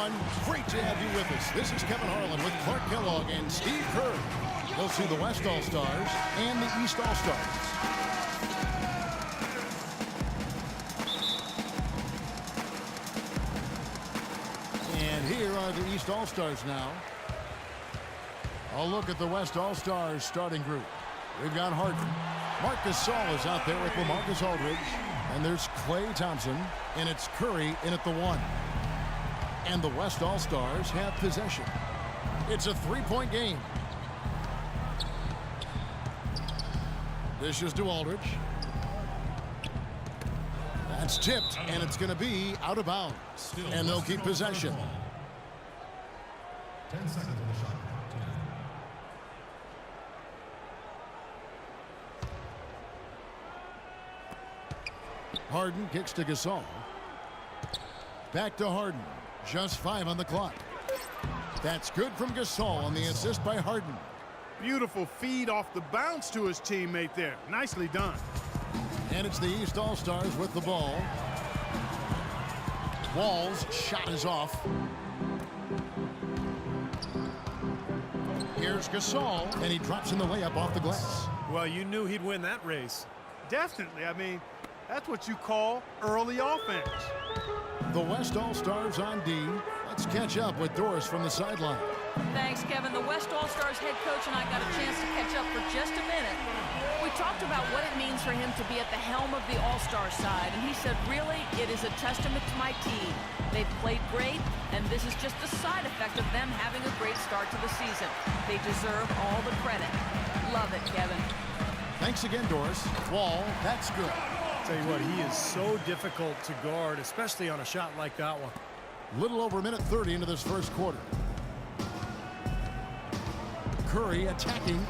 everyone. Great to have you with us. This is Kevin Harlan with Clark Kellogg and Steve Kerr. We'll see the West All-Stars and the East All-Stars. And here are the East All-Stars now. A look at the West All-Stars starting group. We've got Harden. Marc Gasol is out there with LaMarcus Aldridge. And there's Klay Thompson. And it's Curry in at the 1. And the West All-Stars have possession. It's a three-point game. Dishes to Aldridge. That's tipped, and it's going to be out of bounds. And they'll keep possession. 10 seconds on the shot. Harden kicks to Gasol. Back to Harden. Just 5 on the clock. That's good from Gasol on the assist by Harden. Beautiful feed off the bounce to his teammate there. Nicely done. And it's the East All-Stars with the ball. Wall's shot is off. Here's Gasol, and he drops in the layup off the glass. Well, you knew he'd win that race. Definitely. I mean, that's what you call early offense. The West All-Stars on D. Let's catch up with Doris from the sideline. Thanks, Kevin. The West All-Stars head coach and I got a chance to catch up for just a minute. We talked about what it means for him to be at the helm of the All-Star side, and he said, really, it is a testament to my team. They've played great, and this is just a side effect of them having a great start to the season. They deserve all the credit. Love it, Kevin. Thanks again, Doris. Wall, that's good. Tell you what, he is so difficult to guard, especially on a shot like that one. Little over a minute 30 into this first quarter. Curry attacking,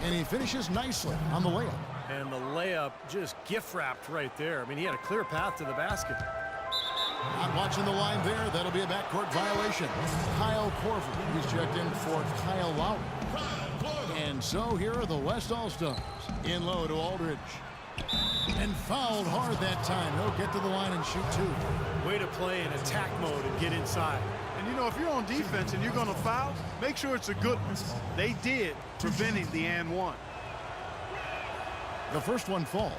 and he finishes nicely on the layup. And the layup just gift-wrapped right there. I mean, he had a clear path to the basket. Not watching the line there. That'll be a backcourt violation. Kyle Korver, he's checked in for Kyle Lowry. And so here are the West All-Stars. In low to Aldridge. And fouled hard that time. He'll get to the line and shoot 2. Way to play in attack mode and get inside. And, you know, if you're on defense and you're going to foul, make sure it's a good one. They did, preventing the and one. The first one falls.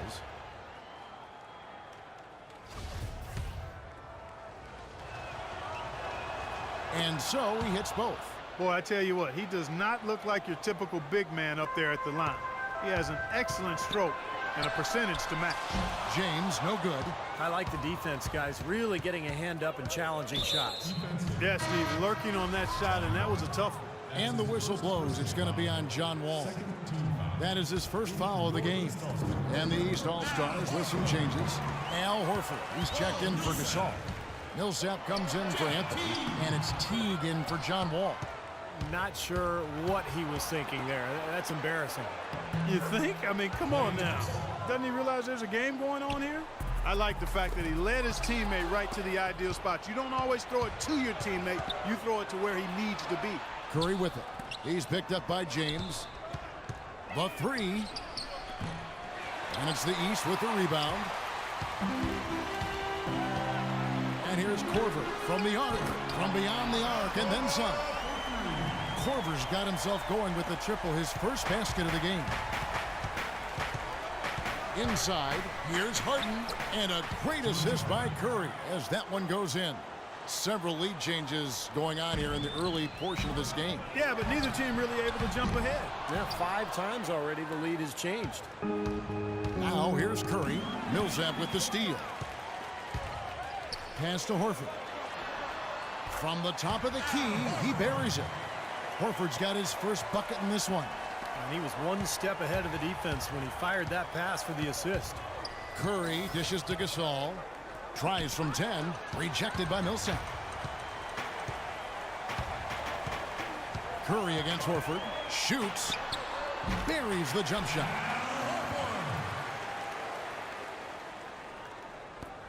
And so he hits both. Boy, I tell you what, he does not look like your typical big man up there at the line. He has an excellent stroke and a percentage to match. James, no good. I like the defense, guys, really getting a hand up and challenging shots. Yeah, Steve, lurking on that shot, and that was a tough one. And the whistle blows. It's going to be on John Wall. That is his first foul of the game. And the East All-Stars with some changes. Al Horford, he's checked in for Gasol. Millsap comes in for Anthony, and it's Teague in for John Wall. Not sure what he was thinking there. That's embarrassing. You think? I mean, come on now. Doesn't he realize there's a game going on here? I like the fact that he led his teammate right to the ideal spot. You don't always throw it to your teammate. You throw it to where he needs to be. Curry with it. He's picked up by James. The 3. And it's the East with the rebound. And here's Korver from the arc, from beyond the arc, and then some. Korver's got himself going with the triple, his first basket of the game. Inside, here's Harden, and a great assist by Curry as that one goes in. Several lead changes going on here in the early portion of this game. Yeah, but neither team really able to jump ahead. Yeah, 5 times already the lead has changed. Now here's Curry. Millsap with the steal. Pass to Horford. From the top of the key, he buries it. Horford's got his first bucket in this one. And he was one step ahead of the defense when he fired that pass for the assist. Curry dishes to Gasol. Tries from 10. Rejected by Millsap. Curry against Horford. Shoots. Buries the jump shot.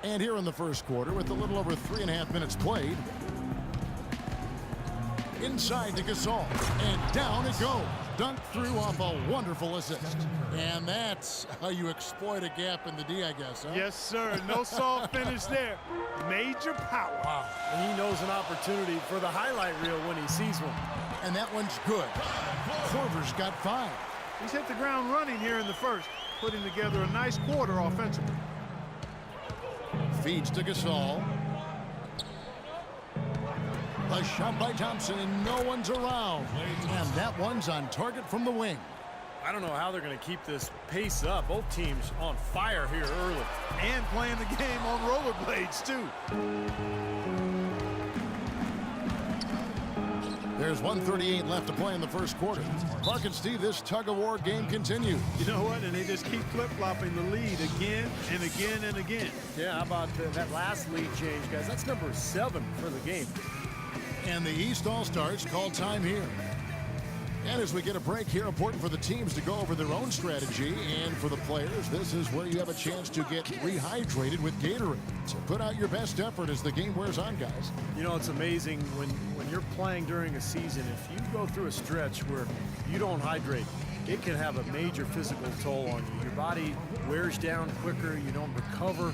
And here in the first quarter, with a little over 3.5 minutes played, inside to Gasol. And down it goes. Dunked through off a wonderful assist. And that's how you exploit a gap in the D, I guess, huh? Yes, sir. No soft finish there. Major power. Wow. And he knows an opportunity for the highlight reel when he sees one. And that one's good. Korver's got 5. He's hit the ground running here in the first, putting together a nice quarter offensively. Feeds to Gasol. A shot by Thompson, and no one's around. And that one's on target from the wing. I don't know how they're going to keep this pace up. Both teams on fire here early. And playing the game on rollerblades, too. There's 1:38 left to play in the first quarter. Mark and Steve, this tug-of-war game continues. You know what? And they just keep flip-flopping the lead again and again and again. Yeah, how about that last lead change, guys? That's number 7 for the game. And the East All-Stars call time here. And as we get a break here, important for the teams to go over their own strategy. And for the players, this is where you have a chance to get rehydrated with Gatorade. So put out your best effort as the game wears on, guys. You know, it's amazing when you're playing during a season, if you go through a stretch where you don't hydrate, it can have a major physical toll on you. Your body wears down quicker, you don't recover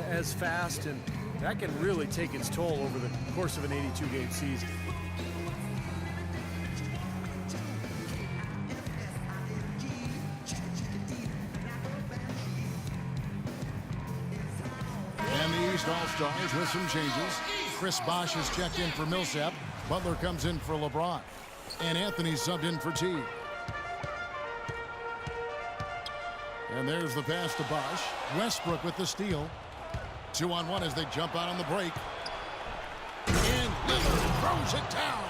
as fast, and that can really take its toll over the course of an 82-game season. And the East All-Stars with some changes. Chris Bosh has checked in for Millsap. Butler comes in for LeBron. And Anthony subbed in for Teague. And there's the pass to Bosh. Westbrook with the steal. 2-on-1 as they jump out on the break. And Lillard throws it down.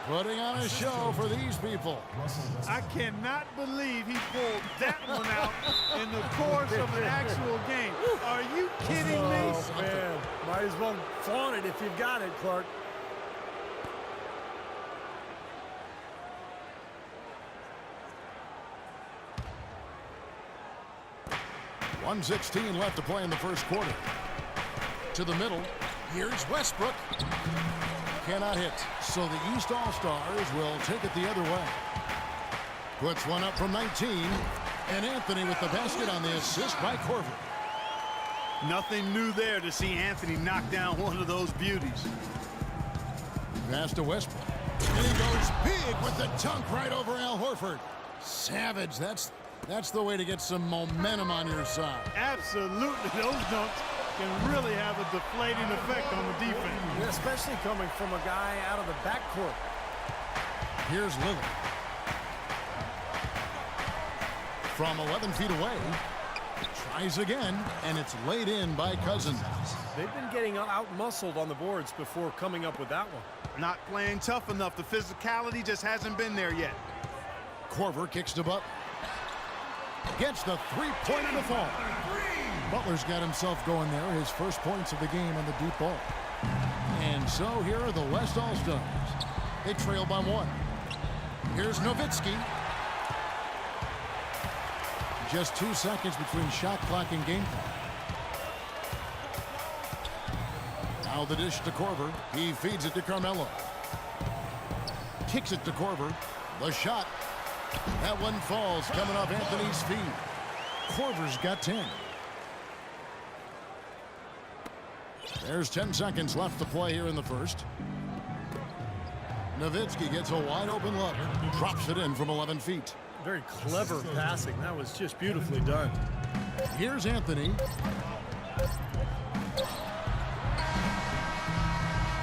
Putting on a show for these people. I cannot believe he pulled that one out in the course of an actual game. Are you kidding me? Oh, man. Might as well flaunt it if you've got it, Clark. .116 left to play in the first quarter. To the middle. Here's Westbrook. Cannot hit. So the East All-Stars will take it the other way. Puts one up from 19. And Anthony with the basket on the assist by Korver. Nothing new there to see Anthony knock down one of those beauties. Pass to Westbrook. And he goes big with the dunk right over Al Horford. Savage. That's the way to get some momentum on your side. Absolutely. Those dunks can really have a deflating effect on the defense. Yeah, especially coming from a guy out of the backcourt. Here's Lillard. From 11 feet away. Tries again, and it's laid in by Cousins. They've been getting out-muscled on the boards before coming up with that one. Not playing tough enough. The physicality just hasn't been there yet. Korver kicks to Butler. Gets the three-pointer to fall. Butler's got himself going there. His first points of the game on the deep ball. And so here are the West All-Stars. They trail by 1. Here's Nowitzki. Just 2 seconds between shot clock and game clock. Now the dish to Korver. He feeds it to Carmelo. Kicks it to Korver. The shot. That one falls coming off Anthony's feet. Korver's got 10. There's 10 seconds left to play here in the first. Nowitzki gets a wide open look. Drops it in from 11 feet. Very clever passing. That was just beautifully done. Here's Anthony.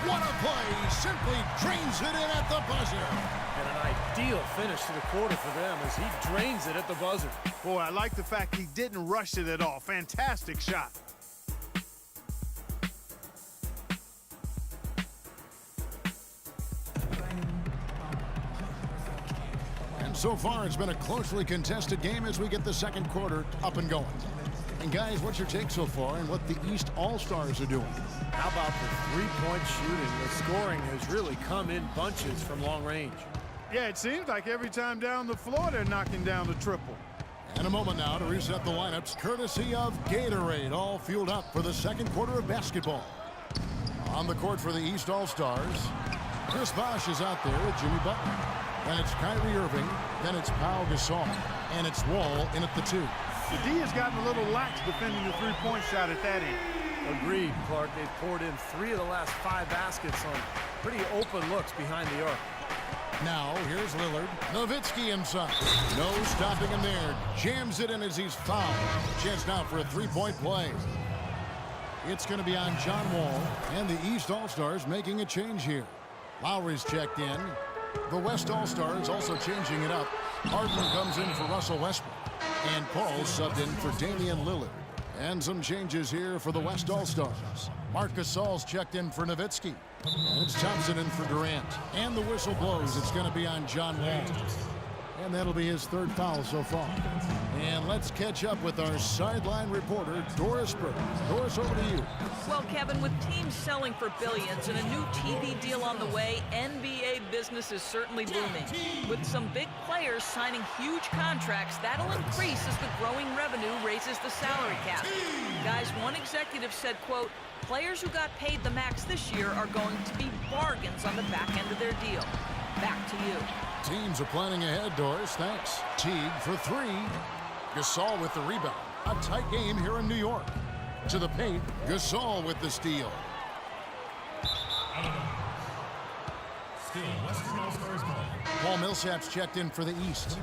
What a play. Simply drains it in at the buzzer. And an ideal finish to the quarter for them as he drains it at the buzzer. Boy, I like the fact he didn't rush it at all. Fantastic shot. And so far, it's been a closely contested game as we get the second quarter up and going. And guys, what's your take so far on what the East All-Stars are doing? How about the three-point shooting? The scoring has really come in bunches from long range. Yeah, it seems like every time down the floor, they're knocking down the triple. And a moment now to reset the lineups, courtesy of Gatorade, all fueled up for the second quarter of basketball. On the court for the East All-Stars, Chris Bosh is out there with Jimmy Butler. Then it's Kyrie Irving. Then it's Pau Gasol. And it's Wall in at the 2. The D has gotten a little lax defending the three-point shot at that end. Agreed, Clark. They've poured in 3 of the last 5 baskets on pretty open looks behind the arc. Now, here's Lillard. Nowitzki inside. No stopping him there. Jams it in as he's fouled. Chance now for a three-point play. It's going to be on John Wall. And the East All-Stars making a change here. Lowry's checked in. The West All-Stars also changing it up. Harden comes in for Russell Westbrook. And Paul subbed in for Damian Lillard. And some changes here for the West All-Stars. Marc Gasol's checked in for Nowitzki. And it's Thompson in for Durant. And the whistle blows. It's going to be on John Wall. And that'll be his 3rd foul so far. And let's catch up with our sideline reporter, Doris Burke. Doris, over to you. Well, Kevin, with teams selling for billions and a new TV deal on the way, NBA business is certainly booming. With some big players signing huge contracts, that'll increase as the growing revenue raises the salary cap. Guys, one executive said, quote, players who got paid the max this year are going to be bargains on the back end of their deal. Back to you. Teams are planning ahead, Doris. Thanks. Teague for 3. Gasol with the rebound. A tight game here in New York. To the paint, Gasol with the steal. Still Western All-Stars ball. Paul Millsap's checked in for the East.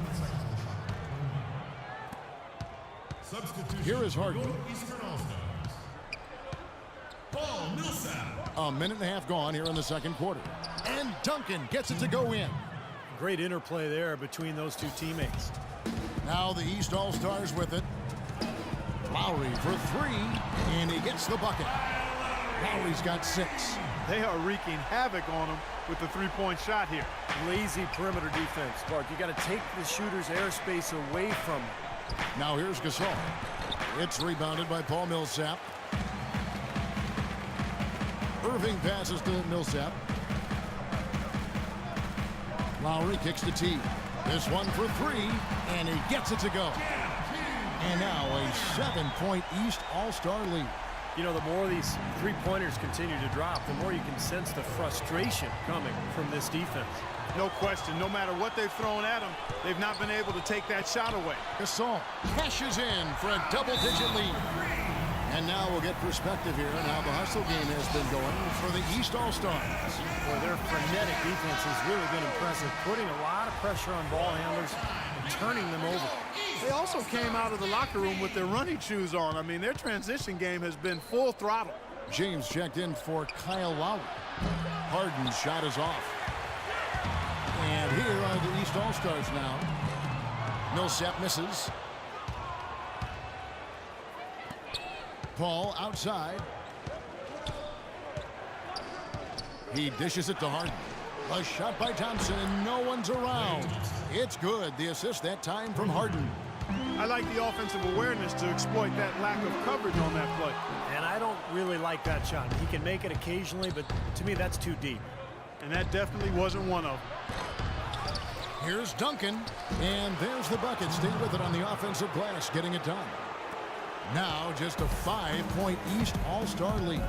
Substitution. Here is Harden. Eastern All-Stars. Paul Millsap. A minute and a half gone here in the second quarter. And Duncan gets it to go in. Great interplay there between those 2 teammates. Now the East All-Stars with it. Lowry for 3, and he gets the bucket. Lowry's got 6. They are wreaking havoc on him with the three-point shot here. Lazy perimeter defense, Clark. You got to take the shooter's airspace away from him. Now here's Gasol. It's rebounded by Paul Millsap. Irving passes to Millsap. Lowry kicks to T. This one for 3, and he gets it to go. And now a 7-point East All-Star lead. You know, the more these three-pointers continue to drop, the more you can sense the frustration coming from this defense. No question. No matter what they've thrown at them, they've not been able to take that shot away. Gasol cashes in for a double-digit lead. And now we'll get perspective here on how the hustle game has been going for the East All-Stars. Boy, their frenetic defense has really been impressive, putting a lot of pressure on ball handlers and turning them over. They also came out of the locker room with their running shoes on. I mean, their transition game has been full throttle. James checked in for Kyle Lowry. Harden's shot is off. And here are the East All-Stars now. Millsap misses. Paul outside. He dishes it to Harden. A shot by Thompson, and no one's around. It's good. The assist that time from Harden. I like the offensive awareness to exploit that lack of coverage on that play. And I don't really like that shot. He can make it occasionally, but to me, that's too deep. And that definitely wasn't one of them. Here's Duncan, and there's the bucket. Stay with it on the offensive glass, getting it done. Now just a 5-point East All-Star lead.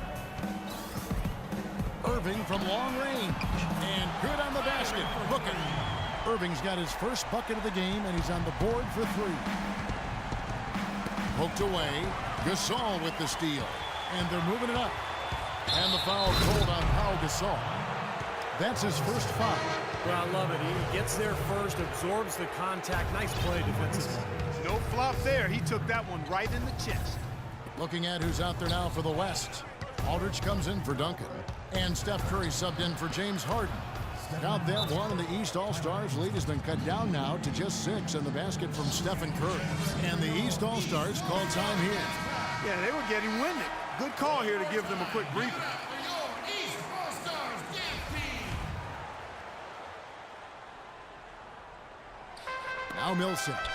Irving from long range, and good on the basket. Booker. Irving's got his first bucket of the game, and he's on the board for 3. Poked away. Gasol with the steal, and they're moving it up. And the foul called on Pau Gasol. That's his first foul. Well, I love it. He gets there first, absorbs the contact. Nice play defensively. No flop there. He took that one right in the chest. Looking at who's out there now for the West. Aldridge comes in for Duncan. And Steph Curry subbed in for James Harden. Count that one, and the East All-Stars lead has been cut down now to just 6 in the basket from Stephen Curry. And the East All-Stars call time here. Yeah, they were getting winded. Good call here to give them a quick breather. Now Millsap.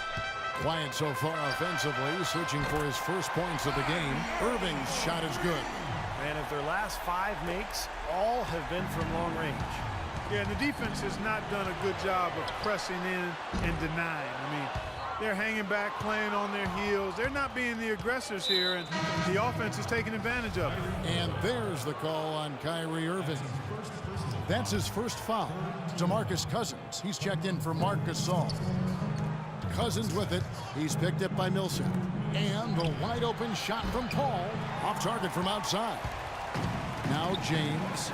Quiet so far offensively, searching for his first points of the game. Irving's shot is good. And if their last 5 makes, all have been from long range. Yeah, and the defense has not done a good job of pressing in and denying. I mean, They're hanging back, playing on their heels. They're not being the aggressors here, and the offense is taking advantage of it. And there's the call on Kyrie Irving. That's his first foul. DeMarcus Cousins. He's checked in for Marc Gasol. Cousins with it. He's picked up by Millsap. And the wide open shot from Paul. Off target from outside. Now James.